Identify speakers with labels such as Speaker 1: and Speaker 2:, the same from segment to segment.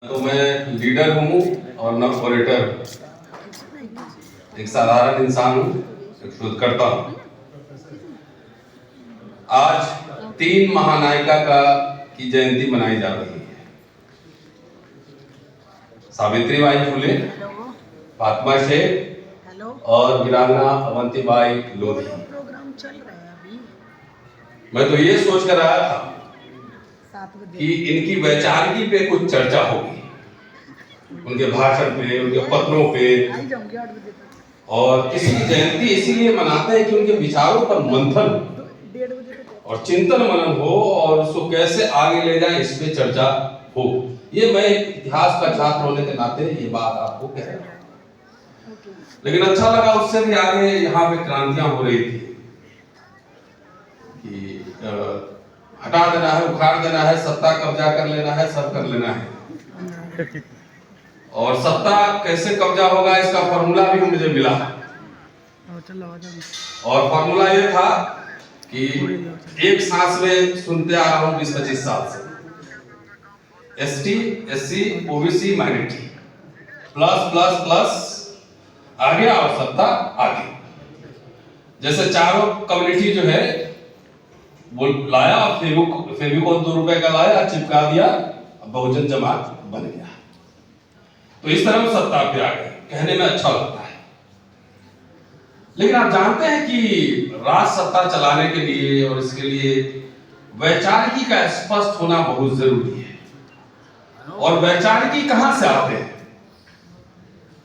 Speaker 1: तो मैं लीडर हूँ और न ऑपरेटर, एक साधारण इंसान हूँ, एक शोधकर्ता हूँ। आज 3 महानायिका की जयंती मनाई जा रही है। सावित्रीबाई फुले, फातिमा शेख और वीरांगना अवंतीबाई लोधी। मैं तो ये सोच कर आया था कि इनकी वैचारिकी पे कुछ चर्चा होगी, उनके भाषण पे, उनके पत्रों पे। और इसकी जयंती इसीलिए मनाते हैं कि उनके विचारों पर मंथन और चिंतन मनन हो और उसको कैसे आगे ले जाए इस पे चर्चा हो। ये मैं इतिहास का छात्र होने के नाते ये बात आपको कह रहा हूँ। लेकिन अच्छा लगा, उससे भी आगे यहाँ पे क्रांतियां हो रही थी कि हटा देना है, उखाड़ देना है, सत्ता कब्जा कर लेना है, सब कर लेना है। और सत्ता कैसे कब्जा होगा इसका फॉर्मूला भी मुझे मिला। और फॉर्मूला ये था कि एक सांस में सुनते आ रहा हूं 20-25 साल से, ST, SC, OBC, minority, plus plus plus आगे और सत्ता आगे। जैसे चारों कम्युनिटी जो है वो लाया, फेविकोल 2 रुपए का लाया, चिपका दिया, बहुजन जमात बन गया। तो इस तरह सत्ता पे आ गए, कहने में अच्छा लगता है। लेकिन आप जानते हैं कि राज सत्ता चलाने के लिए और इसके लिए वैचारिकी का स्पष्ट होना बहुत जरूरी है। और वैचारिकी कहां से आते हैं?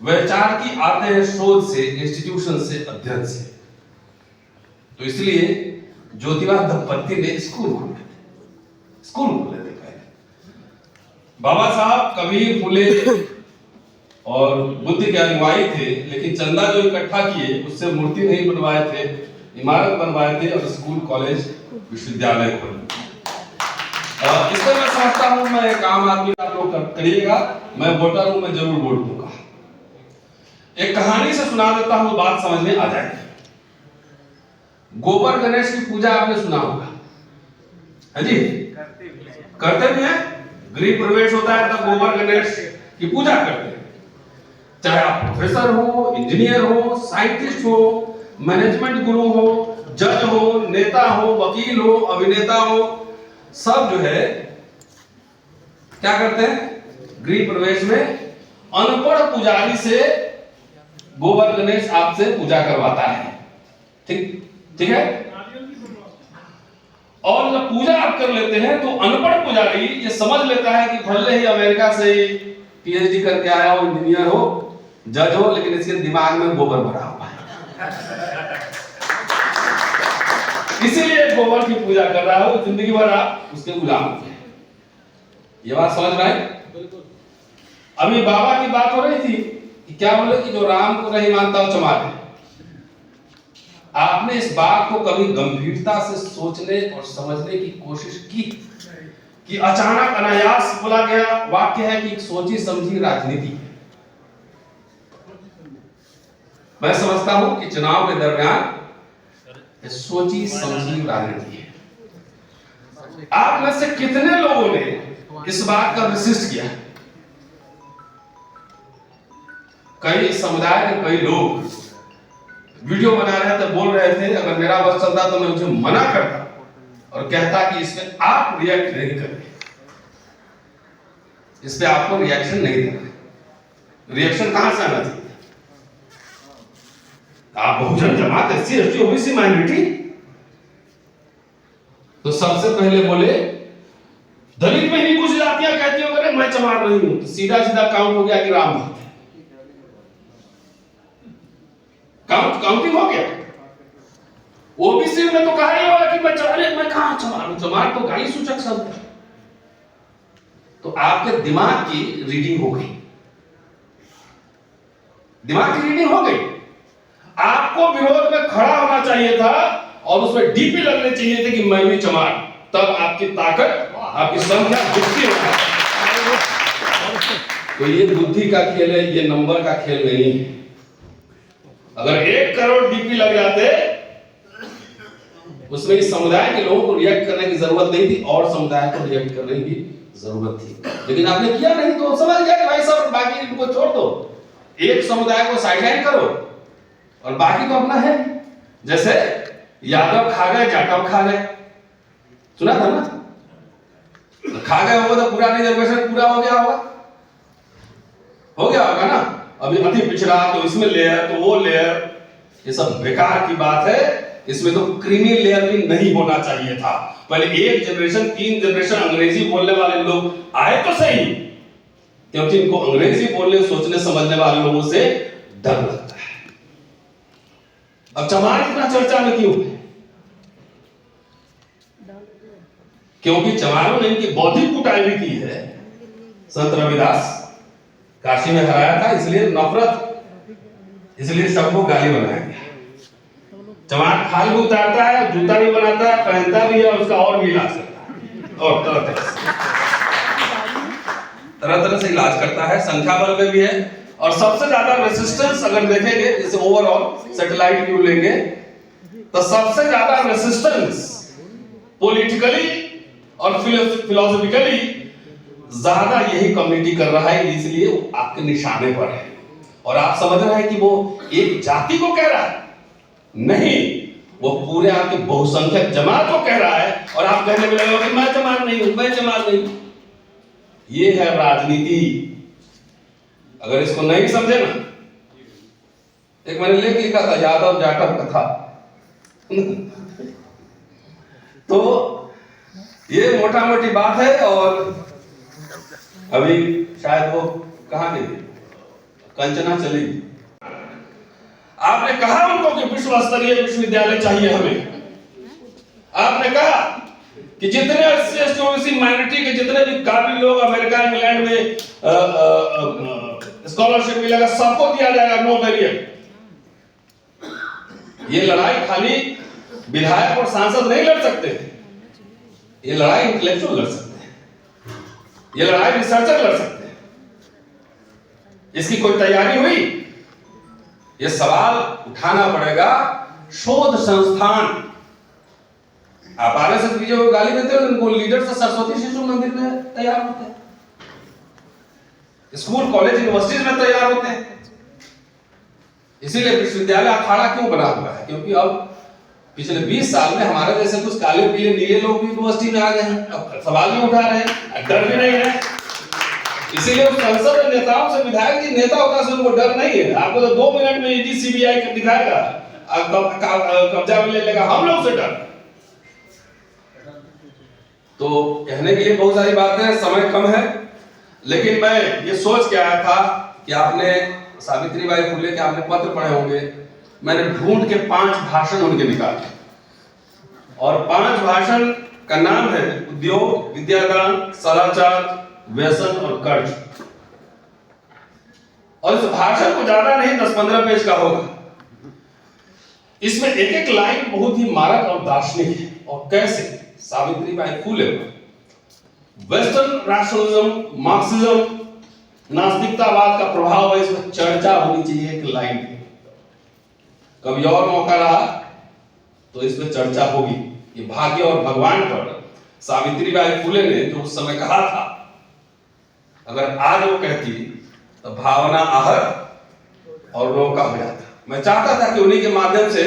Speaker 1: वैचारिकी आते हैं शोध से, इंस्टीट्यूशन से, अध्ययन से। तो इसलिए ज्योतिबा दंपति ने स्कूल खोले थे पहले। बाबा साहब कबीर, फुले और बुद्ध के अनुयायी थे, लेकिन चंदा जो इकट्ठा किए उससे मूर्ति नहीं बनवाए थे, इमारत बनवाए थे और स्कूल, कॉलेज, विश्वविद्यालय खोले। इससे मैं समझता हूं, मैं एक आम आदमी, आप लोग करिएगा, मैं वोटर हूं, मैं जरूर वोट दूंगा। एक कहानी से सुना देता हूं, बात समझ में आ जाएगी। गोबर गणेश की पूजा आपने सुना होगा, है जी? करते भी हैं। गृह प्रवेश होता है तब गोबर गणेश की पूजा करते हैं। चाहे आप प्रोफेसर हो, इंजीनियर हो, साइंटिस्ट हो, मैनेजमेंट गुरु हो, जज हो, नेता हो, वकील हो, अभिनेता हो, सब जो है क्या करते हैं? गृह प्रवेश में अनपढ़ पुजारी से गोबर गणेश आपसे पूजा करवाता है। ठीक है? और जब पूजा आप कर लेते हैं तो अनपढ़ पुजारी ये समझ लेता है कि भले ही अमेरिका से पीएचडी करके आया हो, इंजीनियर हो, जज हो, लेकिन इसके दिमाग में गोबर भरा हुआ है। इसीलिए गोबर की पूजा कर रहा हो, जिंदगी भर आप उसके गुलाम होते हैं। ये बात समझ रहे हैं? बिल्कुल। अभी बाबा की बात हो रही थी कि क्या बोले कि जो राम को नहीं मानता वो चमार है। आपने इस बात को कभी गंभीरता से सोचने और समझने की कोशिश की कि अचानक अनायास बोला गया वाक्य है कि सोची समझी राजनीति है। मैं समझता हूं कि चुनाव के दरमियान सोची समझी राजनीति है। आप में से कितने लोगों ने इस बात का विशिष्ट किया? कई समुदाय के कई लोग वीडियो बना रहे थे, बोल रहे थे अगर मेरा बस चलता तो मैं मुझे मना करता और कहता कि इस पे आप रिएक्ट नहीं करें, इस पे आपको रिएक्शन नहीं देना। रिएक्शन कहां से आना चाहिए? आप बहुजन जमात, एससी, एसटी, ओबीसी, माइनॉरिटी, तो सबसे पहले बोले दलित में ही कुछ जातियां कहती हो करे मैं चमार नहीं हूं, तो सीधा सीधा काउंट हो गया कि राम भक्त है। काउंटिंग हो गया। ओबीसी में तो कहा ही होगा कि मैं कहां चमार हूं, चमार तो गाई सूचक शब्द है। तो आपके दिमाग की रीडिंग हो गई, दिमाग की रीडिंग हो गई। आपको विरोध में खड़ा होना चाहिए था और उसमें डीपी लगने चाहिए थे कि मैं भी चमार, तब आपकी ताकत, आपकी संख्या दिखती होगी। तो ये बुद्धि का खेल है, ये नंबर का खेल नहीं है। अगर 1 करोड़ डीपी लग जाते, उसमें इस समुदाय के लोगों को रिएक्ट करने की जरूरत नहीं थी और समुदाय को रिएक्ट करने की जरूरत थी, लेकिन आपने किया नहीं, तो समझ गया कि भाई सब बाकी इनको छोड़ दो, एक समुदाय को साइडलाइन करो और बाकी तो अपना है। जैसे यादव खा गए, जाटव खा गए, सुना था ना, खा गए होगा तो पुरानी जनरेशन पूरा हो गया होगा ना। अभी अति पिछड़ा तो इसमें लेयर तो वो लेयर, ये सब बेकार की बात है। इसमें तो क्रीमी लेयर भी नहीं होना चाहिए था। पहले एक जनरेशन 3 जनरेशन अंग्रेजी बोलने वाले लोग आए तो सही, क्योंकि इनको अंग्रेजी बोलने सोचने समझने वाले लोगों से डर लगता है। अब चमार इतना चर्चा में क्यों है? क्योंकि चमारों ने इनकी बौद्धिक कुटाई भी की है। संत रविदास काशी में हराया था, इसलिए नफरत, इसलिए सबको गाली बनाया गया। चमार खाल भी उतारता है, जूता भी बनाता है, पहनता भी है, उसका और भी इलाज करता है, और तरह तरह से इलाज करता है, संख्या बल में भी है। और सबसे ज्यादा रेसिस्टेंस अगर देखेंगे, जैसे ओवरऑल सैटेलाइट व्यू लेंगे, तो सबसे ज्यादा रेसिस्टेंस पॉलिटिकली और फिलोसॉफिकली ज्यादा यही कम्युनिटी कर रहा है, इसलिए आपके निशाने पर है। और आप समझ रहे हैं कि वो एक जाति को कह रहा है, नहीं, वो पूरे आपके बहुसंख्यक जमात को कह रहा है, और आप कहने में लगे कि मैं जमात नहीं हूं, मैं जमात नहीं हूं। ये है राजनीति। अगर इसको नहीं समझे ना, एक मैंने लेख लिखा था यादव जाटव कथा तो ये मोटा मोटी बात है। और अभी शायद वो कहां गई, कंचना चली। आपने कहा उनको कि विश्व स्तरीय विश्वविद्यालय चाहिए हमें। आपने कहा कि जितने एससी माइनॉरिटी के जितने भी काबिल लोग अमेरिका इंग्लैंड में स्कॉलरशिप मिलेगा, सबको दिया जाएगा, नो बैरियर। ये लड़ाई खाली विधायक और सांसद नहीं लड़ सकते, ये लड़ाई इंटेलेक्चुअल लड़ सकते हैं, ये लड़ाई रिसर्चर लड़ सकते हैं। इसकी कोई तैयारी हुई? ये सवाल उठाना पड़ेगा। शोध संस्थान, आप आरएसएस बीजे को गाली देते हो, उनको लीडर से सरस्वती शिशु मंदिर में तैयार होते हैं, स्कूल कॉलेज यूनिवर्सिटीज में तैयार होते हैं। इसीलिए विश्वविद्यालय अखाड़ा क्यों बना हुआ है? क्योंकि अब पिछले 20 साल में हमारे जैसे कुछ काले पीले नीले लोग भी यूनिवर्सिटी में आ गए हैं, अब सवाल भी उठा रहे हैं, डर भी नहीं है। इसीलिए उस संसद में नेताओं से, विधायक जी नेता होता है, उनको डर नहीं है। आपको तो 2 मिनट में ईडी सीबीआई दिखाएगा, कब्जा में ले लेगा, हम लोग से डर। तो कहने के लिए बहुत सारी बातें हैं, समय कम है, लेकिन मैं ये सोच के आया था कि आपने सावित्रीबाई फुले के आपने पत्र पढ़े होंगे। मैंने ढूंढ के 5 भाषण उनके निकाले, और 5 भाषण का नाम है उद्योग, विद्यादान, सदाचार, व्यसन और कर्ज। और इस भाषण को ज्यादा नहीं 10-15 पेज का होगा। इसमें एक एक लाइन बहुत ही मारक और दार्शनिक है। और कैसे Savitribai Phule western rationalism, Marxism, नास्तिकतावाद का प्रभाव है, इसमें चर्चा होनी चाहिए एक लाइन की। कभी और मौका रहा तो इसमें चर्चा होगी। ये भाग्य और भगवान पर सावित्रीबाई फुले ने जो उस समय कहा था, अगर आज वो कहती तो भावना आहत और रोका हो जाता। मैं चाहता था कि उन्हीं के माध्यम से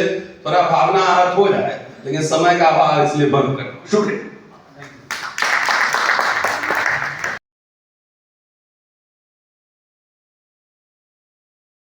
Speaker 1: थोड़ा भावना आहत हो जाए, लेकिन समय का अभाव इसलिए बंद कर। शुक्रिया।